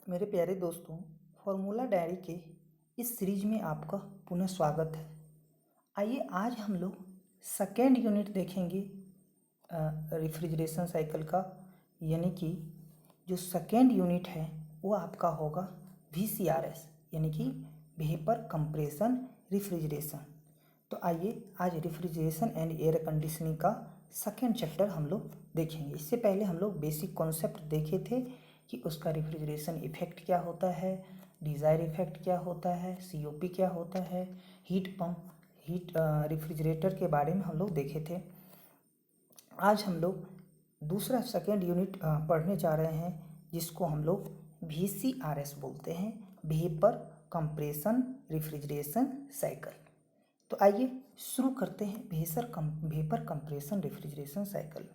मेरे प्यारे दोस्तों, फॉर्मूला डायरी के इस सीरीज में आपका पुनः स्वागत है। आइए आज हम लोग सेकेंड यूनिट देखेंगे रेफ्रिजरेशन साइकिल का, यानी कि जो सेकेंड यूनिट है वो आपका होगा VCRS यानी कि वेपर कंप्रेशन रेफ्रिजरेशन। तो आइए आज रेफ्रिजरेशन एंड एयर कंडीशनिंग का सेकेंड चैप्टर हम लोग देखेंगे। इससे पहले हम लोग बेसिक कॉन्सेप्ट देखे थे कि उसका रेफ्रिजरेशन इफेक्ट क्या होता है, डिज़ायर इफेक्ट क्या होता है, COP क्या होता है, हीट पंप, हीट रेफ्रिजरेटर के बारे में हम लोग देखे थे। आज हम लोग दूसरा सेकेंड यूनिट पढ़ने जा रहे हैं, जिसको हम लोग VCRS बोलते हैं, वेपर कंप्रेशन रेफ्रिजरेशन साइकिल। तो आइए शुरू करते हैं वेपर कंप्रेशन रेफ्रिजरेशन साइकिल।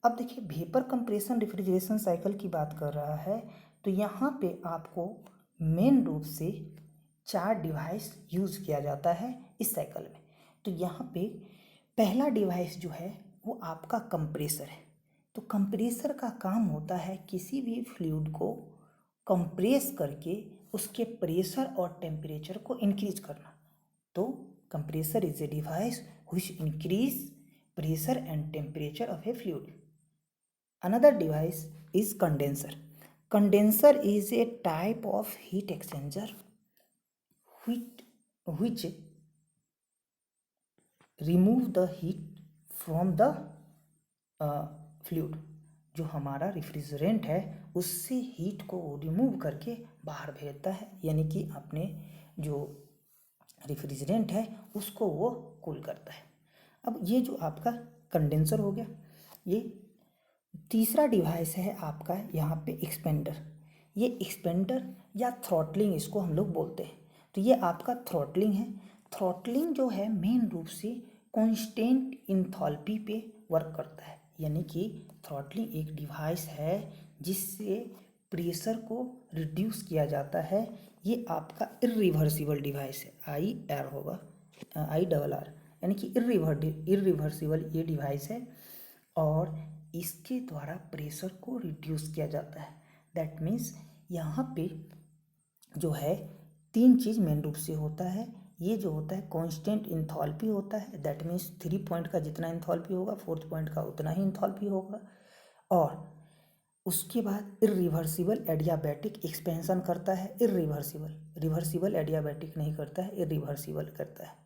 अब देखिए, वेपर कंप्रेशन रेफ्रिजरेशन साइकिल की बात कर रहा है तो यहाँ पे आपको मेन रूप से 4 डिवाइस यूज़ किया जाता है इस साइकिल में। तो यहाँ पे पहला डिवाइस जो है वो आपका कंप्रेसर है। तो कंप्रेसर का काम होता है किसी भी फ्लूइड को कंप्रेस करके उसके प्रेशर और टेम्परेचर को इंक्रीज करना। तो compressor is a device which increase pressure and temperature of a fluid. Another device is condenser. Condenser is a type of heat exchanger which remove the heat from the fluid. जो हमारा refrigerant है उससे heat को remove करके बाहर भेजता है, यानी कि अपने जो रेफ्रिजरेंट है उसको वो कूल करता है। अब ये जो आपका कंडेंसर हो गया। ये तीसरा डिवाइस है आपका यहाँ पे एक्सपेंडर। ये एक्सपेंडर या थ्रॉटलिंग इसको हम लोग बोलते हैं। तो ये आपका थ्रॉटलिंग है। थ्रॉटलिंग जो है मेन रूप से कांस्टेंट इंथैल्पी पे वर्क करता है, यानी कि थ्रॉटलिंग एक डिवाइस है जिससे प्रेशर को रिड्यूस किया जाता है। ये आपका इरिवर्सिबल डिवाइस है, IR होगा, IRR, यानी कि इरिवर्सिबल ये डिवाइस है और इसके द्वारा प्रेशर को रिड्यूस किया जाता है। दैट मीन्स यहाँ पे जो है 3 चीज़ मेन रूप से होता है। ये जो होता है कांस्टेंट इंथैल्पी होता है, दैट मीन्स 3 पॉइंट का जितना इंथैल्पी होगा 4th पॉइंट का उतना ही इंथैल्पी होगा। और उसके बाद इरिवर्सिबल एडियाबैटिक एक्सपेंशन करता है। रिवर्सिबल एडियाबैटिक नहीं करता है, इरिवर्सिबल करता है।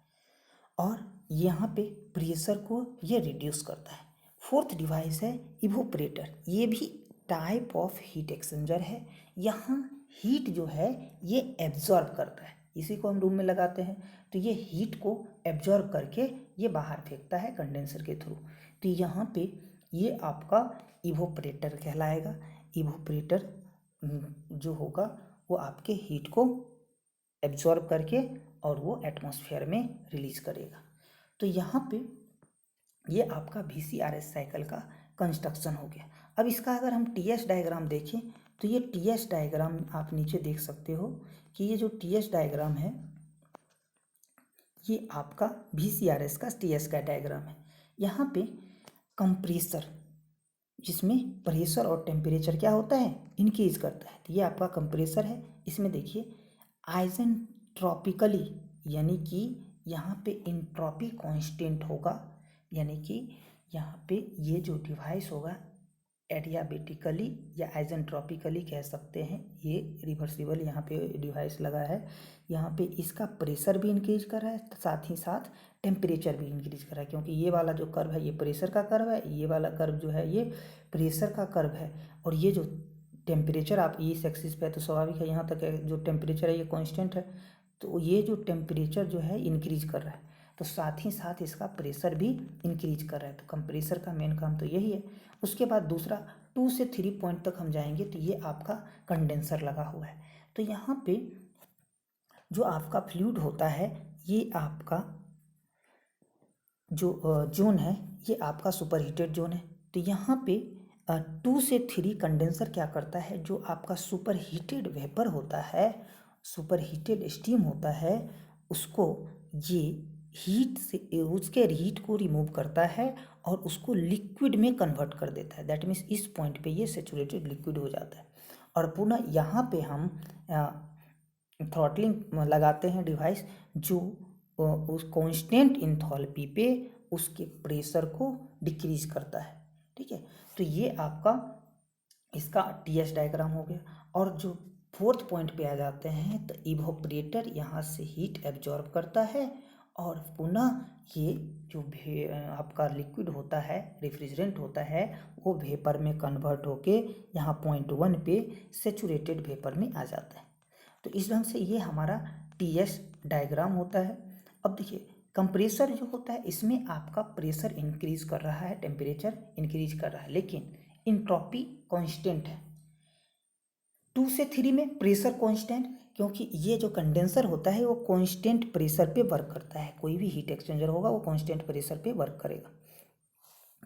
और यहाँ पे प्रेशर को ये रिड्यूस करता है। 4th डिवाइस है इवोपरेटर। ये भी टाइप ऑफ हीट एक्सचेंजर है। यहाँ हीट जो है ये एब्जॉर्ब करता है, इसी को हम रूम में लगाते हैं तो ये हीट को एब्जॉर्ब करके ये बाहर फेंकता है कंडेंसर के थ्रू। तो यहाँ पे ये आपका इवोपरेटर कहलाएगा। इवोपरेटर जो होगा वो आपके हीट को एब्जॉर्ब करके और वो एटमॉस्फेयर में रिलीज करेगा। तो यहाँ पे ये आपका VCRS साइकिल का कंस्ट्रक्शन हो गया। अब इसका अगर हम TS डायग्राम देखें तो ये TS डायग्राम आप नीचे देख सकते हो कि ये जो TS डायग्राम है ये आपका VCRS का TS का डायग्राम है। यहाँ पे कंप्रेसर जिसमें प्रेशर और टेम्परेचर क्या होता है, इंक्रीज करता है। तो ये आपका कंप्रेसर है। इसमें देखिए आइसेंट्रोपिकली, यानी कि यहाँ पे इंट्रोपी कांस्टेंट होगा, यानी कि यहाँ पे ये जो डिवाइस होगा एडियाबेटिकली या आइसेंट्रोपिकली कह सकते हैं। ये रिवर्सिबल यहाँ पे डिवाइस लगा है। यहाँ पे इसका प्रेशर भी इंक्रीज कर रहा है, साथ ही साथ टेम्परेचर भी इंक्रीज कर रहा है, क्योंकि ये वाला जो कर्व है ये प्रेशर का कर्व है, ये वाला कर्व जो है ये प्रेशर का कर्व है। और ये जो टेम्परेचर आप इस एक्सिस पे है तो स्वाभाविक है यहाँ तक जो टेम्परेचर है ये कांस्टेंट है, तो ये जो टेम्परेचर जो है इंक्रीज कर रहा है तो साथ ही साथ इसका प्रेशर भी इंक्रीज कर रहा है। तो कंप्रेसर का मेन काम तो यही है। उसके बाद दूसरा 2 से 3 पॉइंट तक हम जाएंगे तो ये आपका कंडेंसर लगा हुआ है। तो यहाँ पे जो आपका फ्लूइड होता है ये आपका जो जोन है ये आपका सुपर हीटेड जोन है। तो यहाँ पे 2 से 3 कंडेंसर क्या करता है, जो आपका सुपर हीटेड वेपर होता है, सुपर हीटेड स्टीम होता है, उसको ये हीट से उसके हीट को रिमूव करता है और उसको लिक्विड में कन्वर्ट कर देता है। दैट मीन्स इस पॉइंट पे ये सेचुरेटेड लिक्विड हो जाता है। और पुनः यहाँ पे हम थ्रॉटलिंग लगाते हैं डिवाइस जो उस कांस्टेंट इंथैल्पी पे उसके प्रेशर को डिक्रीज करता है। ठीक है, तो ये आपका इसका टीएस डायग्राम हो गया। और जो फोर्थ पॉइंट पे आ जाते हैं, तो इवोपरेटर यहाँ से हीट एब्जॉर्ब करता है और पुनः ये जो आपका लिक्विड होता है, रेफ्रिजरेंट होता है, वो वेपर में कन्वर्ट होके यहाँ पॉइंट 1 पे सेचुरेटेड वेपर में आ जाता है। तो इस ढंग से ये हमारा टीएस डायग्राम होता है। अब देखिए कंप्रेसर जो होता है, इसमें आपका प्रेशर इंक्रीज कर रहा है, टेम्परेचर इंक्रीज कर रहा है, लेकिन इंट्रॉपी कांस्टेंट है। 2 से 3 में प्रेशर कांस्टेंट, क्योंकि ये जो कंडेंसर होता है वो कांस्टेंट प्रेशर पे वर्क करता है। कोई भी हीट एक्सचेंजर होगा वो कांस्टेंट प्रेशर पे वर्क करेगा।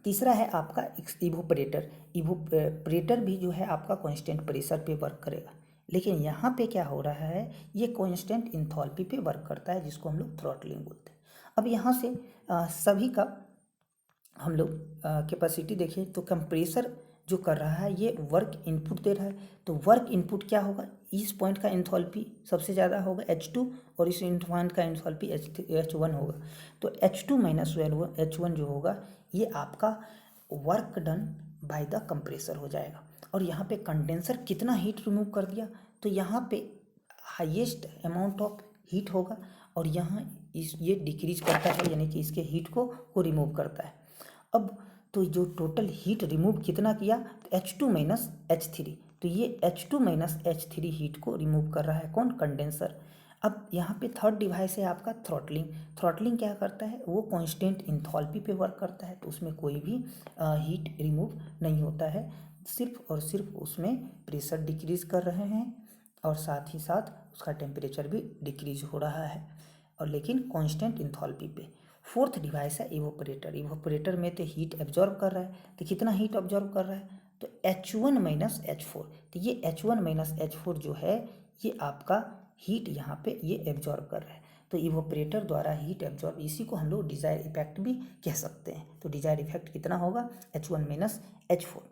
तीसरा है आपका इवोपरेटर। इवोपरेटर भी जो है आपका कांस्टेंट प्रेशर पे वर्क करेगा, लेकिन यहाँ पे क्या हो रहा है, ये कांस्टेंट इंथैल्पी पे वर्क करता है, जिसको हम लोग थ्रॉटलिंग बोलते हैं। अब यहाँ से सभी का हम लोग कैपेसिटी देखिए, तो कंप्रेसर जो कर रहा है ये वर्क इनपुट दे रहा है, तो वर्क इनपुट क्या होगा, इस पॉइंट का इंथैल्पी सबसे ज़्यादा होगा H2 और इस पॉइंट का इंथैल्पी H1 होगा। तो H2 माइनस H1 जो होगा ये आपका work done by the compressor हो जाएगा। और यहाँ पे कंडेंसर कितना हीट रिमूव कर दिया, तो यहाँ पे हाईएस्ट अमाउंट ऑफ हीट होगा और यहाँ ये डिक्रीज करता है, यानी कि इसके हीट को रिमूव करता है। अब तो जो टोटल हीट रिमूव कितना किया, तो H2 माइनस H3, तो ये H2 माइनस H3 हीट को रिमूव कर रहा है कौन, कंडेंसर। अब यहाँ पे थर्ड डिवाइस है आपका थ्रॉटलिंग। थ्रॉटलिंग क्या करता है, वो कांस्टेंट इंथैल्पी पे वर्क करता है, तो उसमें कोई भी हीट रिमूव नहीं होता है, सिर्फ और सिर्फ उसमें प्रेशर डिक्रीज कर रहे हैं और साथ ही साथ उसका टेम्परेचर भी डिक्रीज हो रहा है, और लेकिन कांस्टेंट इंथैल्पी पे। फोर्थ डिवाइस है इवोपरेटर। इवोपरेटर में तो हीट एब्जॉर्ब कर रहा है, तो कितना हीट एब्जॉर्ब कर रहा है, तो H1 माइनस H4, तो ये H1 माइनस H4 जो है ये आपका हीट यहाँ पे ये एब्जॉर्ब कर रहा है। तो इवोपरेटर द्वारा हीट एब्जॉर्ब, इसी को हम लोग डिजायर इफेक्ट भी कह सकते हैं। तो डिजायर इफेक्ट कितना होगा, H1 माइनस H4।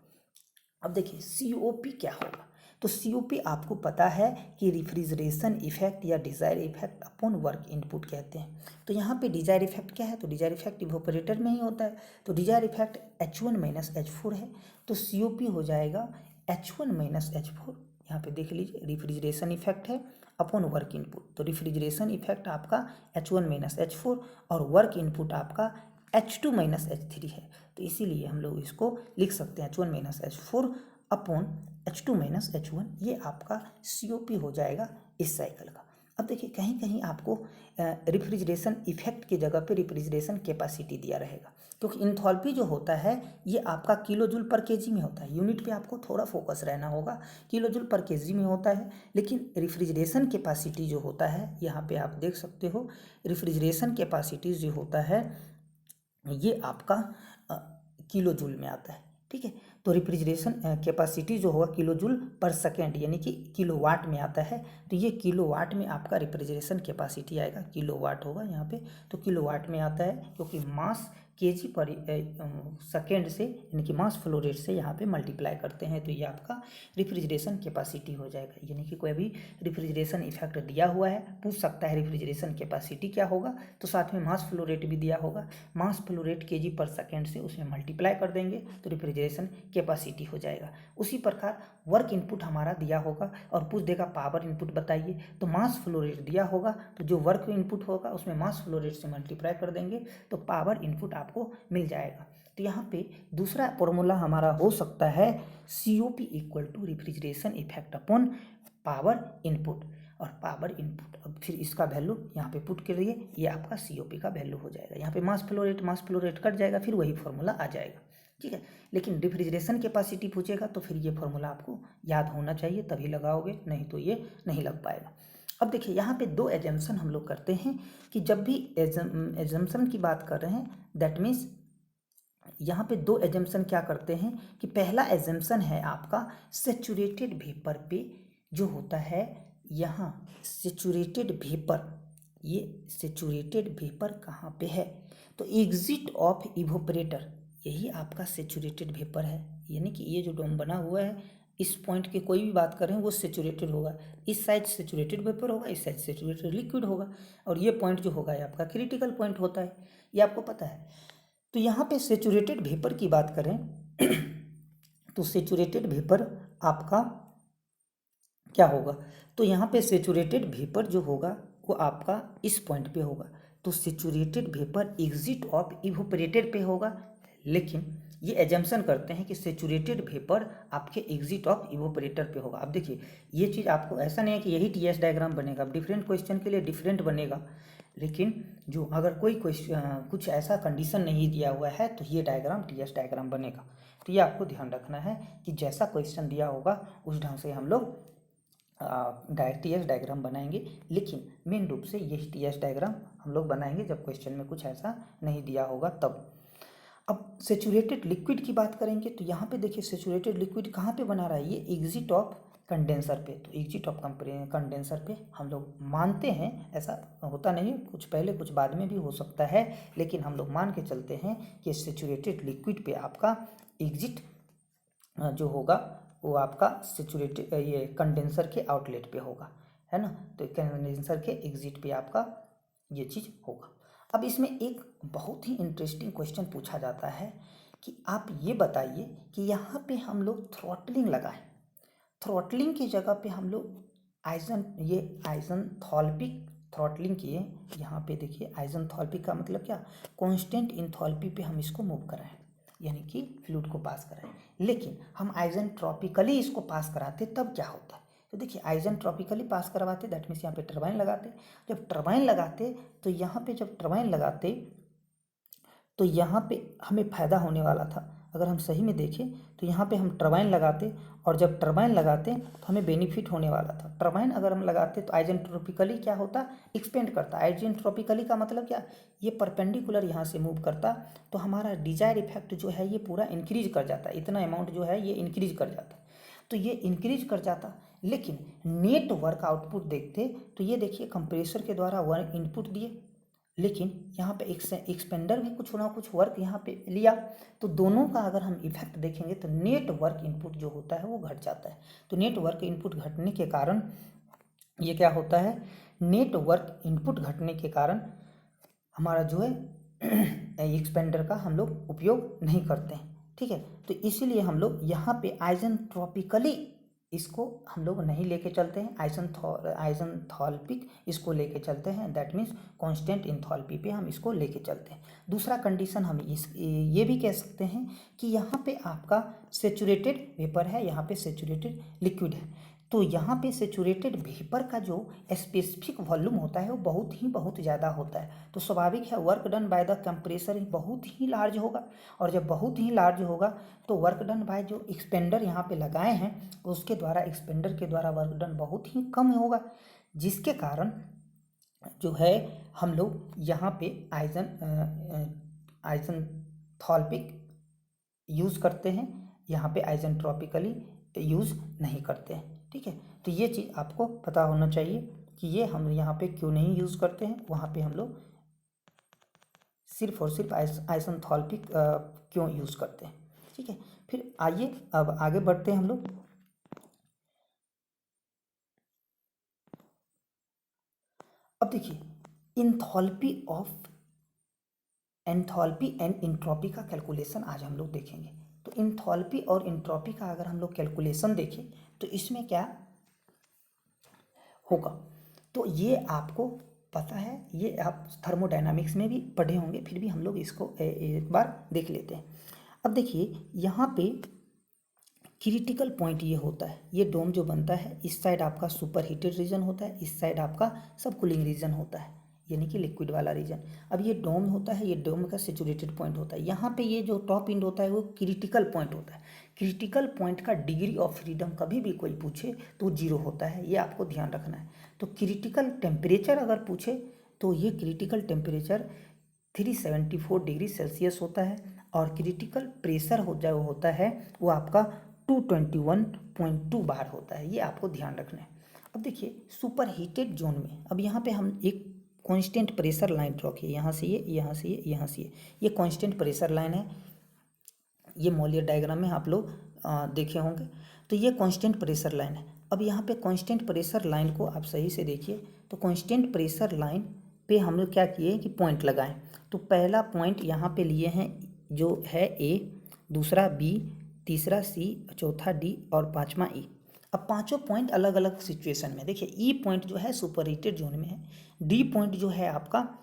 अब देखिए COP क्या होगा, तो COP आपको पता है कि रिफ्रिजरेशन इफेक्ट या desire effect upon work input कहते हैं। तो यहाँ पे डिजायर इफेक्ट क्या है, तो डिजायर इफेक्ट इवोपरेटर में ही होता है, तो Dzire effect H1 minus H4 है, तो COP हो जाएगा H1 माइनस H4। यहाँ पे देख लीजिए रिफ्रिजरेशन इफेक्ट है अपॉन वर्क इनपुट, तो रिफ्रिजरेशन इफेक्ट आपका H1 माइनस H4 और वर्क इनपुट आपका H2 माइनस H3 है, तो इसीलिए हम लोग इसको लिख सकते हैं H1 minus H4 upon H2 minus H1, ये आपका COP हो जाएगा इस साइकिल का। अब देखिए कहीं कहीं आपको रिफ्रिजरेशन इफेक्ट की जगह पे रिफ्रिजरेशन कैपेसिटी दिया रहेगा, क्योंकि इंथैल्पी जो होता है ये आपका किलो जूल पर केजी में होता है, यूनिट पे आपको थोड़ा फोकस रहना होगा, किलो जूल पर केजी में होता है। लेकिन रिफ्रिजरेशन कैपेसिटी जो होता है, यहाँ पे आप देख सकते हो रिफ्रिजरेशन कैपेसिटी जो होता है ये आपका किलो जूल में आता है। ठीक है, तो रिफ्रिजरेशन कैपेसिटी जो होगा किलो जूल पर सेकेंड, यानी कि किलो वाट में आता है, तो ये किलो वाट में आपका रिफ्रिजरेशन कैपेसिटी आएगा, किलो वाट होगा यहाँ पे, तो किलो वाट में आता है, क्योंकि मास केजी पर सेकेंड से, यानी कि मास फ्लो रेट से यहाँ पे मल्टीप्लाई करते हैं, तो ये आपका रिफ्रिजरेशन कैपेसिटी हो जाएगा। यानी कि कोई भी रिफ्रिजरेशन इफेक्ट दिया हुआ है, पूछ सकता है रिफ्रिजरेशन कैपेसिटी क्या होगा, तो साथ में मास फ्लो रेट भी दिया होगा, मास फ्लो रेट केजी पर सेकेंड से उसमें मल्टीप्लाई कर देंगे तो रिफ्रिजरेशन कैपेसिटी हो जाएगा। उसी प्रकार वर्क इनपुट हमारा दिया होगा और पूछ देगा पावर इनपुट बताइए, तो मास फ्लो रेट दिया होगा, तो जो वर्क इनपुट होगा उसमें मास फ्लो रेट से मल्टीप्लाई कर देंगे तो पावर इनपुट आपको मिल जाएगा। तो यहाँ पे दूसरा फॉर्मूला हमारा हो सकता है COP equal to refrigeration effect upon power input, और पावर इनपुट अब फिर इसका वैल्यू यहाँ पे पुट करिए, ये आपका COP का वैल्यू हो जाएगा। यहाँ पे मास फ्लो रेट कट जाएगा, फिर वही फॉर्मूला आ जाएगा। ठीक है, लेकिन रिफ्रिजरेशन कैपेसिटी पूछेगा तो फिर ये फॉर्मूला आपको याद होना चाहिए, तभी लगाओगे, नहीं तो ये नहीं लग पाएगा। अब देखिए यहाँ पे दो एजम्पशन हम लोग करते हैं कि जब भी एजम्पशन की बात कर रहे हैं, दैट मीन्स यहाँ पे दो एजम्पशन क्या करते हैं कि पहला एजम्पशन है आपका सेचुरेटेड वेपर पे जो होता है, यहाँ सेचुरेटेड वेपर, ये सेचुरेटेड वेपर कहाँ पे है, तो एग्जिट ऑफ इवोपरेटर, यही आपका सेचुरेटेड वेपर है, यानी कि ये जो डोम बना हुआ है इस पॉइंट की कोई भी बात करें वो सेचुरेटेड होगा, इस साइड सेचुरेटेड वेपर होगा, इस साइड सेचुरेटेड लिक्विड होगा, और ये पॉइंट जो होगा ये आपका क्रिटिकल पॉइंट होता है, ये आपको पता है। तो यहाँ पे सेचुरेटेड वेपर की बात करें तो सेचुरेटेड वेपर आपका क्या होगा, तो यहाँ पे सेचुरेटेड वेपर जो होगा वो आपका इस पॉइंट पे होगा, तो saturated vapour exit of evaporated पे होगा। लेकिन ये एजम्पशन करते हैं कि सेचुरेटेड वेपर आपके एग्जिट ऑफ इवोपरेटर पे होगा। अब देखिए ये चीज़ आपको ऐसा नहीं है कि यही टीएस डायग्राम बनेगा, डिफरेंट क्वेश्चन के लिए डिफरेंट बनेगा, लेकिन जो अगर कोई क्वेश्चन कुछ ऐसा कंडीशन नहीं दिया हुआ है तो ये डायग्राम टीएस डायग्राम बनेगा। तो ये आपको ध्यान रखना है कि जैसा क्वेश्चन दिया होगा उस ढंग से हम लोग टीएस डायग्राम बनाएंगे, लेकिन मेन रूप से ये टीएस डायग्राम हम लोग बनाएंगे जब क्वेश्चन में कुछ ऐसा नहीं दिया होगा तब। अब सेचुरेटेड लिक्विड की बात करेंगे तो यहाँ पे देखिए सेचुरेटेड लिक्विड कहाँ पे बना रहा है, ये एग्जिट ऑफ कंडेंसर पे, तो एग्जिट ऑफ कंडेंसर पे हम लोग मानते हैं, ऐसा होता नहीं है, कुछ पहले कुछ बाद में भी हो सकता है, लेकिन हम लोग मान के चलते हैं कि सेचुरेटेड लिक्विड पे आपका एग्जिट जो होगा वो आपका सेचुरेटेड ये कंडेंसर के आउटलेट पे होगा, है ना, तो कंडेंसर के एग्जिट पे आपका ये चीज़ होगा। अब इसमें एक बहुत ही इंटरेस्टिंग क्वेश्चन पूछा जाता है कि आप ये बताइए कि यहाँ पे हम लोग थ्रॉटलिंग लगाएं, थ्रॉटलिंग की जगह पे हम लोग आइजनथॉल्पिक थ्रॉटलिंग किए, यहाँ पे देखिए आइजनथॉल्पिक का मतलब क्या, कांस्टेंट इंथॉल्पी पे हम इसको मूव कराएं, यानी कि फ्लूइड को पास कराएं, लेकिन हम आइजनट्रॉपिकली इसको पास कराते तब क्या होता है, तो देखिए आइजनट्रॉपिकली पास करवाते दैट मीन्स यहाँ पे टरबाइन लगाते, जब टरबाइन लगाते तो यहाँ पे जब टरबाइन लगाते तो यहाँ पे हमें फ़ायदा होने वाला था, अगर हम सही में देखें तो यहाँ पे हम टरबाइन लगाते, और जब टरबाइन लगाते तो हमें बेनिफिट होने वाला था। टरबाइन अगर हम लगाते तो आइजेंट्रोपिकली क्या होता, एक्सपेंड करता, आइजेंट्रोपिकली का मतलब क्या, ये परपेंडिकुलर यहाँ से मूव करता, तो हमारा डिजायर इफेक्ट जो है ये पूरा इंक्रीज कर जाता, इतना अमाउंट जो है ये इंक्रीज कर जाता, तो ये इंक्रीज कर जाता। लेकिन नेट वर्क आउटपुट देखते तो ये देखिए कंप्रेसर के द्वारा वर्क इनपुट दिए, लेकिन यहाँ पे एक्सपेंडर भी कुछ ना कुछ वर्क यहाँ पे लिया, तो दोनों का अगर हम इफेक्ट देखेंगे तो नेट वर्क इनपुट जो होता है वो घट जाता है। तो नेट वर्क इनपुट घटने के कारण ये क्या होता है, नेट वर्क इनपुट घटने के कारण हमारा जो है एक्सपेंडर का हम लोग उपयोग नहीं करते हैं, ठीक है। तो इसीलिए हम लोग यहाँ पे आइजेंट्रोपिकली इसको हम लोग नहीं लेके चलते हैं, आइजेंथॉल्पिक इसको लेके चलते हैं, दैट मीन्स कांस्टेंट इंथॉल्पी पे हम इसको लेके चलते हैं। दूसरा कंडीशन हम ये भी कह सकते हैं कि यहाँ पे आपका सेचुरेटेड वेपर है, यहाँ पे सेचुरेटेड लिक्विड है, तो यहाँ पे सेचुरेटेड वेपर का जो स्पेसिफिक वॉल्यूम होता है वो बहुत ज़्यादा होता है, तो स्वाभाविक है work done by the compressor बहुत ही लार्ज होगा, और जब बहुत ही लार्ज होगा तो वर्क डन बाय जो एक्सपेंडर यहाँ पे लगाए हैं उसके द्वारा, एक्सपेंडर के द्वारा वर्क डन बहुत ही कम होगा, जिसके कारण जो है हम लोग यहाँ पे आइजेंथॉल्पिक यूज़ करते हैं, यहाँ पे आइजेंट्रोपिकली यूज़ नहीं करते हैं, ठीक है। तो ये चीज़ आपको पता होना चाहिए कि ये हम यहाँ पे क्यों नहीं यूज़ करते हैं, वहाँ पे हम लोग सिर्फ और सिर्फ आइजेंथॉल्पिक क्यों यूज़ करते हैं, ठीक है। फिर आइए अब आगे बढ़ते हैं हम लोग। अब देखिए एंथैल्पी एंड इंट्रॉपी का कैलकुलेशन आज हम लोग देखेंगे। तो एंथैल्पी और इंट्रॉपी का अगर हम लोग कैलकुलेशन देखें तो इसमें क्या होगा, तो ये आपको पता है, ये आप थर्मोडायनामिक्स में भी पढ़े होंगे, फिर भी हम लोग इसको एक बार देख लेते हैं। अब देखिए यहाँ पे क्रिटिकल पॉइंट ये होता है, ये डोम जो बनता है इस साइड आपका सुपर हीटेड रीजन होता है, इस साइड आपका सब कूलिंग रीजन होता है, यानी कि लिक्विड वाला रीजन। अब ये डोम होता है, ये डोम का सेचुरेटेड पॉइंट होता है, यहाँ पे ये जो टॉप एंड होता है वो क्रिटिकल पॉइंट होता है। क्रिटिकल पॉइंट का डिग्री ऑफ फ्रीडम कभी भी कोई पूछे तो 0 होता है, ये आपको ध्यान रखना है। तो क्रिटिकल टेम्परेचर अगर पूछे तो ये क्रिटिकल टेम्परेचर 374 डिग्री सेल्सियस होता है, और क्रिटिकल प्रेशर जो होता है वो आपका 221.2 बार होता है, ये आपको ध्यान रखना है। अब देखिए सुपर हीटेड जोन में, अब यहाँ पे हम एक कांस्टेंट प्रेशर लाइन ड्रॉ किए, यहाँ से ये, यहाँ से ये, यहाँ से ये कांस्टेंट प्रेशर लाइन है, ये मोलियर डायग्राम में आप लोग देखे होंगे। तो ये कांस्टेंट प्रेशर लाइन है। अब यहाँ पे कांस्टेंट प्रेशर लाइन को आप सही से देखिए, तो कांस्टेंट प्रेशर लाइन पे हम लोग क्या किए कि पॉइंट लगाएं। तो पहला पॉइंट यहाँ पे लिए हैं जो है ए, दूसरा बी, तीसरा सी, चौथा डी और पांचवा ई। अब पांचों पॉइंट अलग अलग सिचुएशन में, देखिए ई पॉइंट जो है सुपर हीटेड जोन में है, डी पॉइंट जो है आपका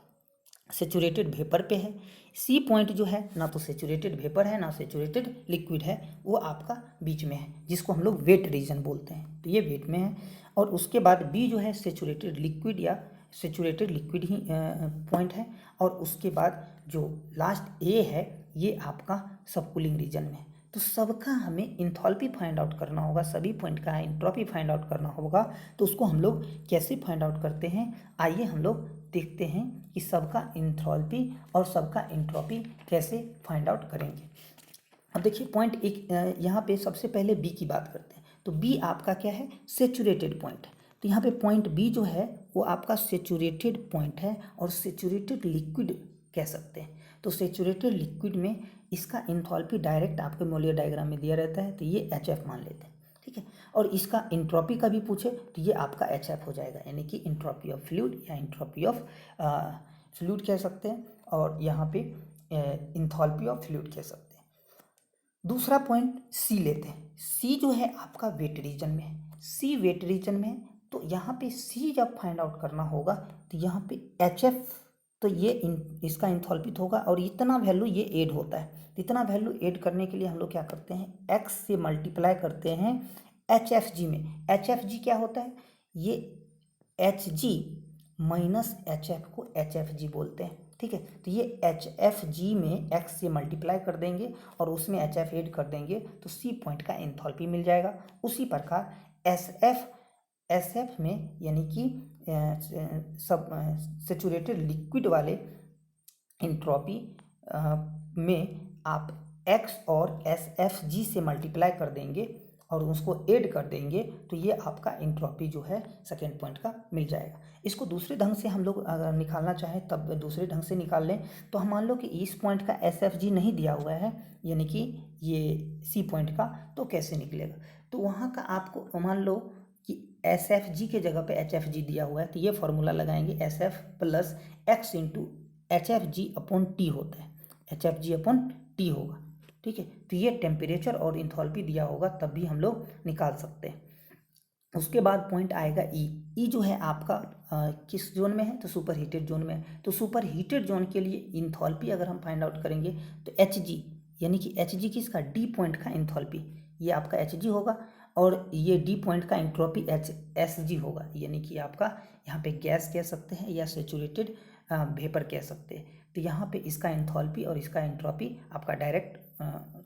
सेचुरेटेड वेपर पे है, सी पॉइंट जो है ना तो सेचुरेटेड वेपर है ना सेचुरेटेड लिक्विड है, वो आपका बीच में है, जिसको हम लोग वेट रीजन बोलते हैं, तो ये वेट में है। और उसके बाद बी जो है सेचुरेटेड लिक्विड या सेचुरेटेड लिक्विड ही पॉइंट है। और उसके बाद जो लास्ट ए है ये आपका सबकूलिंग रीजन में है। तो सबका हमें इंथॉल्पी फाइंड आउट करना होगा, सभी पॉइंट का एंट्रोपी फाइंड आउट करना होगा। तो उसको हम लोग कैसे फाइंड आउट करते हैं, आइए हम लोग देखते हैं कि सबका इंथॉल्पी और सबका एंट्रोपी कैसे फाइंड आउट करेंगे। अब देखिए पॉइंट एक, यहाँ पे सबसे पहले बी की बात करते हैं। तो बी आपका क्या है, सेचुरेटेड पॉइंट है। तो यहाँ पे पॉइंट बी जो है वो आपका सेचुरेटेड पॉइंट है और सेचुरेटेड लिक्विड कह सकते हैं। तो सेचुरेटेड लिक्विड में इसका इंथॉल्पी डायरेक्ट आपके मोलियर डायग्राम में दिया रहता है, तो ये HF मान लेते हैं, ठीक है। और इसका इंट्रोपी का भी पूछे तो ये आपका HF हो जाएगा, यानी कि इंट्रोपी ऑफ फ्लूइड या इंट्रोपी ऑफ फ्लूइड कह सकते हैं, और यहाँ पे इंथॉल्पी ऑफ फ्लूइड कह सकते हैं। दूसरा पॉइंट सी लेते हैं। सी जो है आपका वेट रीजन में है, सी वेट रीजन में है। तो यहाँ पे सी जब फाइंड आउट करना होगा तो यहाँ पे HF, तो ये इसका इंथॉल्पी होगा और इतना वैल्यू ये ऐड होता है। इतना वैल्यू ऐड करने के लिए हम लोग क्या करते हैं, x से मल्टीप्लाई करते हैं HFG में। HFG क्या होता है, ये HG माइनस HF को HFG बोलते हैं, ठीक है। तो ये HFG में x से मल्टीप्लाई कर देंगे और उसमें HF ऐड कर देंगे तो C पॉइंट का एंथैल्पी मिल जाएगा। उसी प्रकार SF में यानी कि सब सेचुरेटेड लिक्विड वाले एंट्रोपी में आप x और SFG से मल्टीप्लाई कर देंगे और उसको ऐड कर देंगे तो ये आपका एंट्रोपी जो है सेकेंड पॉइंट का मिल जाएगा। इसको दूसरे ढंग से हम लोग अगर निकालना चाहें तब दूसरे ढंग से निकाल लें। तो हम मान लो कि इस पॉइंट का SFG नहीं दिया हुआ है, यानी कि ये सी पॉइंट का, तो कैसे निकलेगा। तो वहाँ का आपको मान लो कि SFG के जगह पे HFG दिया हुआ है, तो ये फॉर्मूला लगाएंगे SF plus x into HFG upon T होता है, HFG अपॉन टी होगा, ठीक है। तो ये टेम्परेचर और इंथॉल्पी दिया होगा तब भी हम लोग निकाल सकते हैं। उसके बाद पॉइंट आएगा ई जो है आपका किस जोन में है, तो सुपर हीटेड जोन में है। तो सुपर हीटेड जोन के लिए इंथॉल्पी अगर हम फाइंड आउट करेंगे तो HG, यानी कि HG किसका, डी पॉइंट का इंथॉल्पी, ये आपका HG होगा और ये डी पॉइंट का एंट्रोपी SG होगा, यानी कि आपका यहाँ पे गैस कह सकते हैं या सेचुरेटेड वेपर कह सकते हैं। तो यहाँ पे इसका एंथैल्पी और इसका एंट्रोपी आपका डायरेक्ट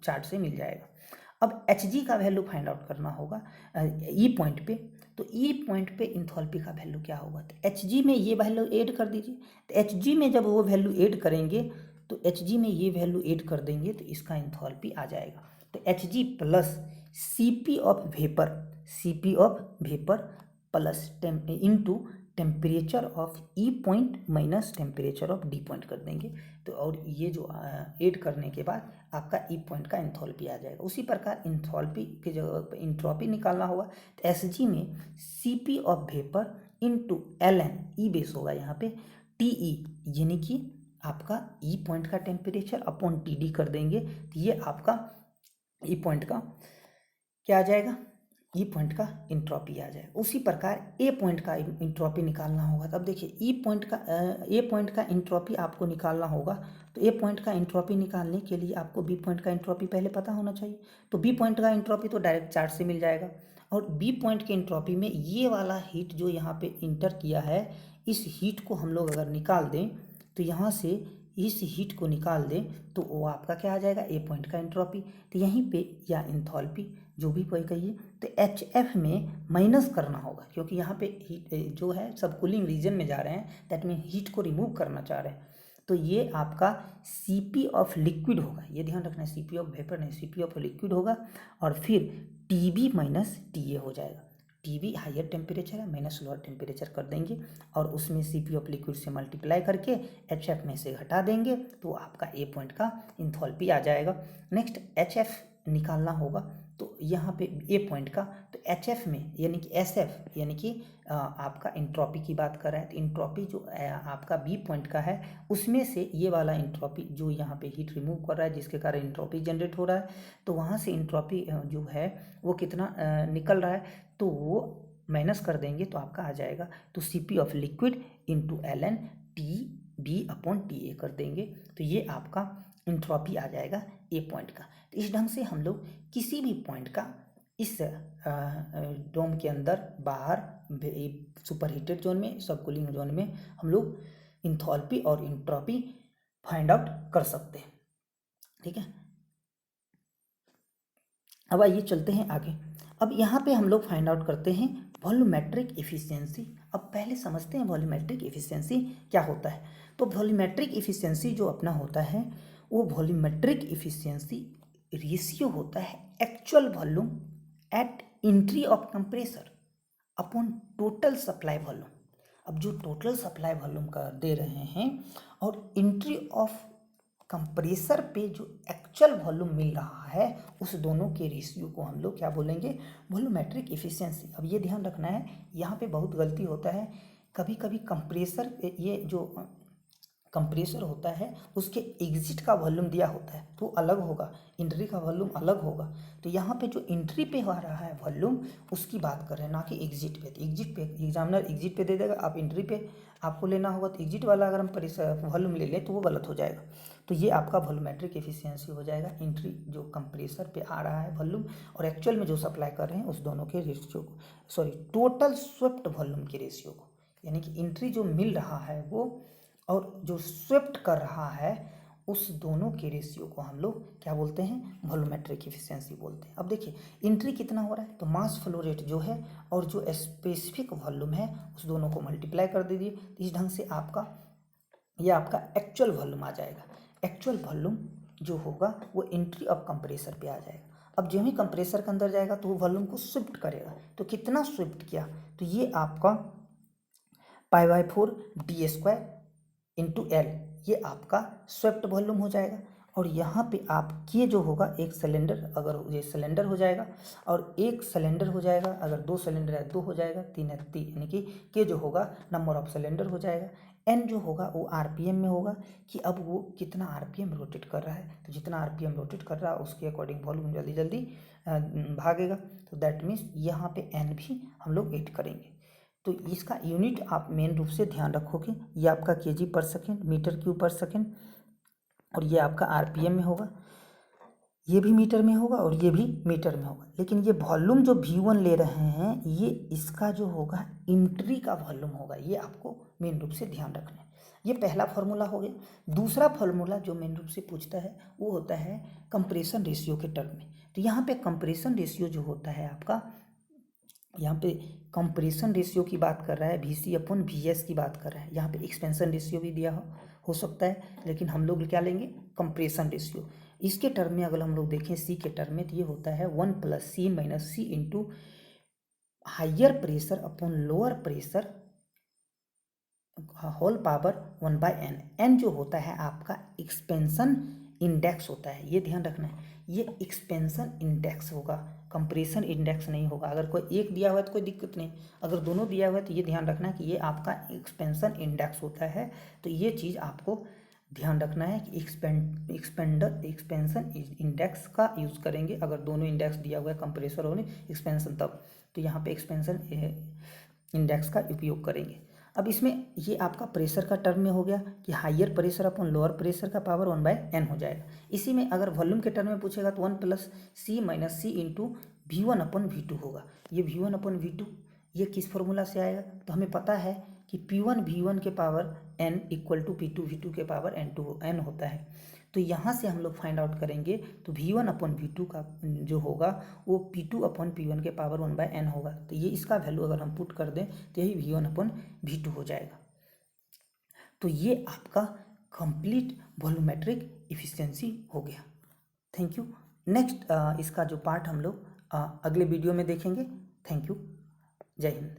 चार्ट से मिल जाएगा। अब HG का वैल्यू फाइंड आउट करना होगा ई पॉइंट पे। तो ई पॉइंट पे इंथैल्पी का वैल्यू क्या होगा, तो HG में ये वैल्यू ऐड कर दीजिए। तो HG में जब वो वैल्यू ऐड करेंगे तो HG में ये वैल्यू ऐड कर देंगे तो इसका इंथैल्पी आ जाएगा। तो HG plus CP of vapour plus into temperature of E point minus temperature of D point कर देंगे। तो और ये जो ऐड करने के बाद आपका ई पॉइंट का इंथैल्पी आ जाएगा। उसी प्रकार इंथैल्पी की जगह पर इंट्रोपी निकालना होगा तो SG में CP of vapour into LN, E base होगा यहाँ पे, TE यानी कि आपका ई पॉइंट का टेम्परेचर अपॉन TD कर देंगे तो ये आपका ई पॉइंट का क्या आ जाएगा, ई पॉइंट का इंट्रोपी आ जाए। उसी प्रकार ए पॉइंट का इंट्रोपी निकालना होगा। तब देखिए ए पॉइंट का इंट्रोपी आपको निकालना होगा। तो ए पॉइंट का इंट्रोपी निकालने के लिए आपको बी पॉइंट का इंट्रोपी पहले पता होना चाहिए। तो बी पॉइंट का इंट्रोपी तो डायरेक्ट चार्ट से मिल जाएगा। और बी पॉइंट के इंट्रोपी में ये वाला हीट जो यहाँ पे इंटर किया है, इस हीट को हम लोग अगर निकाल दें तो यहाँ से इस हीट को निकाल दें तो वो आपका क्या आ जाएगा, ए पॉइंट का इंट्रोपी। तो यहीं पे या इंथैल्पी जो भी कोई कहिए, तो HF में माइनस करना होगा क्योंकि यहाँ पे हीट जो है सब कूलिंग रीजन में जा रहे हैं, दैट मीन हीट को रिमूव करना चाह रहे हैं। तो ये आपका CP ऑफ लिक्विड होगा, ये ध्यान रखना है, CP ऑफ वेपर नहीं, CP ऑफ लिक्विड होगा। और फिर TB माइनस TA हो जाएगा। TB हायर टेम्परेचर है, माइनस लोअर टेम्परेचर कर देंगे और उसमें CP ऑफ लिक्विड से मल्टीप्लाई करके HF में से घटा देंगे तो आपका ए पॉइंट का इंथैल्पी आ जाएगा। नेक्स्ट HF निकालना होगा। तो यहाँ पे ए पॉइंट का, तो HF में यानी कि SF यानी कि आपका इंट्रॉपी की बात कर रहा है, तो इंट्रॉपी जो आपका बी पॉइंट का है उसमें से ये वाला इंट्रॉपी जो यहाँ पे हीट रिमूव कर रहा है जिसके कारण इंट्रॉपी जनरेट हो रहा है, तो वहाँ से इंट्रॉपी जो है वो कितना निकल रहा है, तो वो माइनस कर देंगे तो आपका आ जाएगा, तो CP of liquid into LN TB/TA कर देंगे, तो ये आपका इंट्रॉपी आ जाएगा ए पॉइंट का। तो इस ढंग से हम लोग किसी भी पॉइंट का इस डोम के अंदर, बाहर, सुपर हीटेड जोन में, सब कूलिंग जोन में हम लोग इंथैल्पी और इंट्रॉपी फाइंड आउट कर सकते हैं। ठीक है, अब आइए चलते हैं आगे। अब यहाँ पे हम लोग फाइंड आउट करते हैं वॉल्यूमेट्रिक एफिशिएंसी। अब पहले समझते हैं वॉल्यूमेट्रिक एफिशिएंसी क्या होता है। तो वॉल्यूमेट्रिक एफिशिएंसी जो अपना होता है वो वॉल्यूमेट्रिक एफिशिएंसी रेशियो होता है actual volume at entry of compressor upon total supply volume. अब जो टोटल सप्लाई वॉल्यूम का दे रहे हैं और एंट्री ऑफ कंप्रेसर पे जो एक्चुअल वॉल्यूम मिल रहा है, उस दोनों के रेशियो को हम लोग क्या बोलेंगे, वॉल्यूमेट्रिक एफिशिएंसी। अब ये ध्यान रखना है, यहाँ पे बहुत गलती होता है, कभी कभी कंप्रेसर, ये जो कंप्रेसर होता है उसके एग्जिट का वॉल्यूम दिया होता है तो अलग होगा, एंट्री का वॉल्यूम अलग होगा। तो यहाँ पे जो एंट्री पे आ रहा है वॉल्यूम उसकी बात कर रहे हैं, ना कि एग्जिट पे। तो एग्जिट पे एग्जामिनर एग्जिट पे दे देगा, आप एंट्री पे आपको लेना होगा, तो एग्जिट वाला अगर हम वॉल्यूम ले लें तो वो गलत हो जाएगा। तो ये आपका वॉल्यूमेट्रिक एफिशिएंसी हो जाएगा, एंट्री जो कंप्रेसर पे आ रहा है वॉल्यूम और एक्चुअल में जो सप्लाई कर रहे हैं उस दोनों के रेशियो को, सॉरी टोटल स्वेप्ट वॉल्यूम के रेशियो को, यानी कि एंट्री जो मिल रहा है वो और जो स्वेप्ट कर रहा है उस दोनों के रेशियो को हम लोग क्या बोलते हैं, वॉल्यूमेट्रिक एफिशिएंसी बोलते हैं। अब देखिए एंट्री कितना हो रहा है, तो मास फ्लो रेट जो है और जो स्पेसिफिक वॉल्यूम है उस दोनों को मल्टीप्लाई कर दीजिए, तो इस ढंग से आपका ये आपका एक्चुअल वॉल्यूम आ जाएगा। एक्चुअल वॉल्यूम जो होगा वो एंट्री ऑफ कंप्रेसर पे आ जाएगा। अब जो ही कंप्रेसर के अंदर जाएगा तो वो वॉल्यूम को शिफ्ट करेगा, तो कितना शिफ्ट किया, तो ये आपका π/4 d² इंटू L, ये आपका स्वेप्ट वॉल्यूम हो जाएगा। और यहाँ पे आप के जो होगा एक सिलेंडर, अगर ये सिलेंडर हो जाएगा और एक सिलेंडर हो जाएगा, अगर 2 सिलेंडर है 2 हो जाएगा, 3 है 3, यानी कि के जो होगा नंबर ऑफ सिलेंडर हो जाएगा। एन जो होगा वो आरपीएम में होगा कि अब वो कितना आरपीएम रोटेट कर रहा है, तो जितना आरपीएम रोटेट कर रहा है उसके अकॉर्डिंग वॉल्यूम जल्दी जल्दी भागेगा। तो दैट मीन्स यहाँ पे एन भी हम लोग ऐड करेंगे। तो इसका यूनिट आप मेन रूप से ध्यान रखोगे, ये आपका kg/सेकेंड, मीटर क्यूब पर सेकेंड, और ये आपका आरपीएम में होगा, ये भी मीटर में होगा और ये भी मीटर में होगा। लेकिन ये वॉल्यूम जो V1 ले रहे हैं ये इसका जो होगा एंट्री का वॉल्यूम होगा, ये आपको मेन रूप से ध्यान रखना है। ये पहला फार्मूला हो गया। दूसरा फार्मूला जो मेन रूप से पूछता है वो होता है कंप्रेशन रेशियो के टर्म में। तो यहाँ पे कंप्रेशन रेशियो जो होता है आपका, यहाँ पे कंप्रेशन रेशियो की बात कर रहा है, VC/VS की बात कर रहा है। यहाँ पे एक्सपेंशन रेशियो भी दिया हो सकता है, लेकिन हम लोग क्या लेंगे, कंप्रेशन रेशियो। इसके टर्म में अगर हम लोग देखें सी के टर्म में, तो ये होता है 1 + C - C into higher pressure upon lower pressure whole power 1/n। n जो होता है आपका एक्सपेंशन इंडेक्स होता है, ये ध्यान रखना है, ये एक्सपेंशन इंडेक्स होगा, कंप्रेशन इंडेक्स नहीं होगा। अगर कोई एक दिया हुआ है तो कोई दिक्कत नहीं, अगर दोनों दिया हुआ है तो ये ध्यान रखना है कि ये आपका एक्सपेंशन इंडेक्स होता है। तो ये चीज़ आपको ध्यान रखना है कि एक्सपेंशन इंडेक्स का यूज़ करेंगे अगर दोनों इंडेक्स दिया हुआ है, कंप्रेसर और एक्सपेंशन, तब तो यहाँ पे एक्सपेंशन इंडेक्स का उपयोग करेंगे। अब इसमें ये आपका प्रेशर का टर्म में हो गया कि higher pressure upon lower pressure का पावर 1/n हो जाएगा। इसी में अगर वॉल्यूम के टर्म में पूछेगा तो 1 + C - C इंटू V1/V2 होगा। ये V1/V2 ये किस फॉर्मूला से आएगा, तो हमें पता है कि P1 V1 के पावर n = P2 V2 के पावर n होता है। तो यहाँ से हम लोग फाइंड आउट करेंगे तो V1/V2 का जो होगा वो P2/P1 के पावर 1/n होगा। तो ये इसका वैल्यू अगर हम पुट कर दें तो यही V1/V2 हो जाएगा। तो ये आपका कंप्लीट वॉल्यूमेट्रिक एफिशिएंसी हो गया। Thank you. नेक्स्ट इसका जो पार्ट हम लोग अगले वीडियो में देखेंगे। Thank you. जय हिंद।